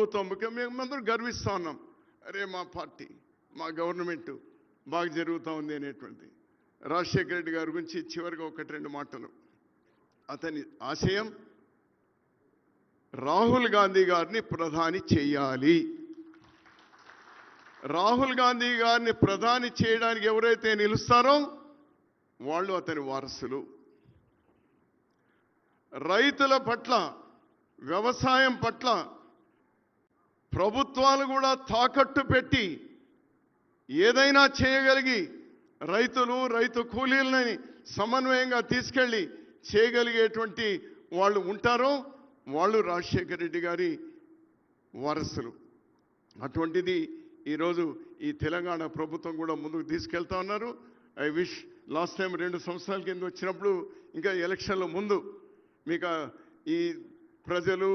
ప్రభుత్వం మేమందరం గర్విస్తూ ఉన్నాం. అరే మా పార్టీ, మా గవర్నమెంట్ బాగా జరుగుతూ ఉంది అనేటువంటి. రాజశేఖర రెడ్డి గారి గురించి చివరిగా 1-2 మాటలు. అతని ఆశయం రాహుల్ గాంధీ గారిని ప్రధాని చేయాలి. రాహుల్ గాంధీ గారిని ప్రధాని చేయడానికి ఎవరైతే నిలుస్తారో వాళ్ళు అతని వారసులు. రైతుల పట్ల, వ్యవసాయం పట్ల ప్రభుత్వాలు కూడా తాకట్టు పెట్టి ఏదైనా చేయగలిగి రైతులు, రైతు కూలీలని సమన్వయంగా తీసుకెళ్ళి చేయగలిగేటువంటి వాళ్ళు ఉంటారో వాళ్ళు రాజశేఖర రెడ్డి గారి వారసులు. అటువంటిది ఈరోజు ఈ తెలంగాణ ప్రభుత్వం కూడా ముందుకు తీసుకెళ్తా ఉన్నారు. ఐ విష్ లాస్ట్ టైం 2 సంవత్సరాల కింద వచ్చినప్పుడు ఇంకా ఎలక్షన్ల ముందు మీకు ఈ ప్రజలు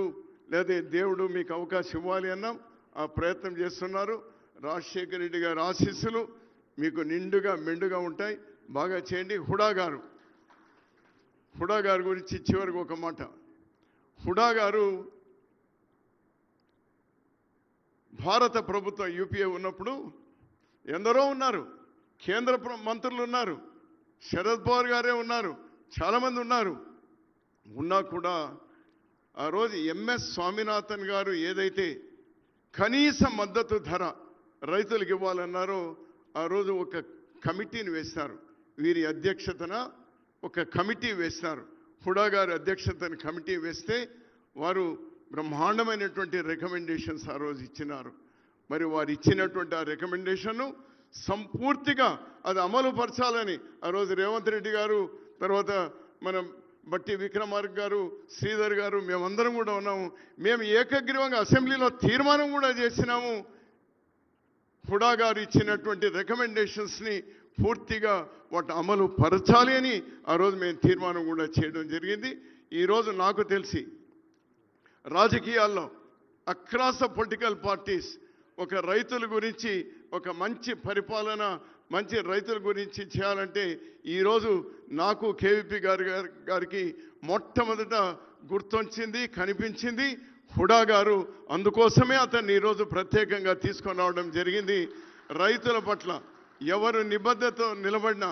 లేదా దేవుడు మీకు అవకాశం ఇవ్వాలి అన్నాం. ఆ ప్రయత్నం చేస్తున్నారు. రాజశేఖర రెడ్డి గారి ఆశీస్సులు మీకు నిండుగా మెండుగా ఉంటాయి. బాగా చేయండి. హుడా గారి గురించి చివరికి ఒక మాట. హుడా గారు భారత ప్రభుత్వం యూపీఏ ఉన్నప్పుడు ఎందరో ఉన్నారు, కేంద్ర మంత్రులు ఉన్నారు, శరద్ పవార్ గారే ఉన్నారు, చాలామంది ఉన్నారు. ఉన్నా కూడా ఆ రోజు ఎంఎస్ స్వామినాథన్ గారు ఏదైతే కనీస మద్దతు ధర రైతులకు ఇవ్వాలన్నారో ఆ రోజు ఒక కమిటీని వేశారు. వీరి అధ్యక్షతన ఒక కమిటీ వేశారు. హుడా గారి అధ్యక్షతన కమిటీ వేస్తే వారు బ్రహ్మాండమైనటువంటి రికమెండేషన్స్ ఆ రోజు ఇచ్చినారు. మరి వారు ఇచ్చినటువంటి ఆ రికమెండేషన్ను సంపూర్తిగా అది అమలు పరచాలని ఆ రోజు రేవంత్ రెడ్డి గారు, తర్వాత మనం బట్టి విక్రమార్క గారు, శ్రీధర్ గారు, మేమందరం కూడా ఉన్నాము. మేము ఏకగ్రీవంగా అసెంబ్లీలో తీర్మానం కూడా చేసినాము. హుడా గారు ఇచ్చినటువంటి రికమెండేషన్స్ని పూర్తిగా వాటి అమలు పరచాలి అని ఆ రోజు మేము తీర్మానం కూడా చేయడం జరిగింది. ఈరోజు నాకు తెలిసి రాజకీయాల్లో అక్రాస్ ద పొలిటికల్ పార్టీస్ ఒక రైతుల గురించి, ఒక మంచి పరిపాలన, మంచి రైతుల గురించి చేయాలంటే ఈరోజు నాకు కేవీపీ గారికి మొట్టమొదట గుర్తొచ్చింది, కనిపించింది హుడా గారు. అందుకోసమే అతన్ని ఈరోజు ప్రత్యేకంగా తీసుకొని రావడం జరిగింది. రైతుల పట్ల ఎవరు నిబద్ధతతో నిలబడినా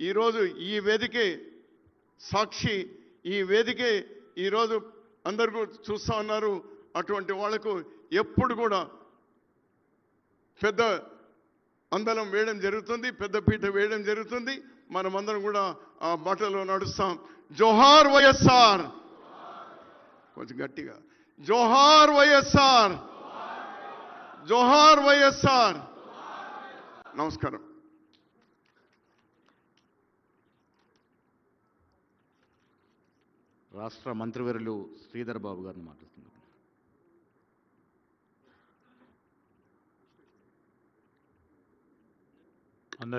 ఈరోజు ఈ వేదికే సాక్షి. ఈ వేదికే ఈరోజు అందరూ చూస్తూ ఉన్నారు. అటువంటి వాళ్లకు ఎప్పుడు కూడా పెద్ద అందలం వేయడం జరుగుతుంది, పెద్ద పీట వేయడం జరుగుతుంది. మనమందరం కూడా ఆ బాటలో నడుస్తాం. జోహార్ వైఎస్ఆర్, కొంచెం గట్టిగా జోహార్ వైఎస్ఆర్, జోహార్ వైఎస్ఆర్. నమస్కారం. రాష్ట్ర మంత్రివర్యులు శ్రీధర్ బాబు గారిని మాట్లాడుతున్నారు.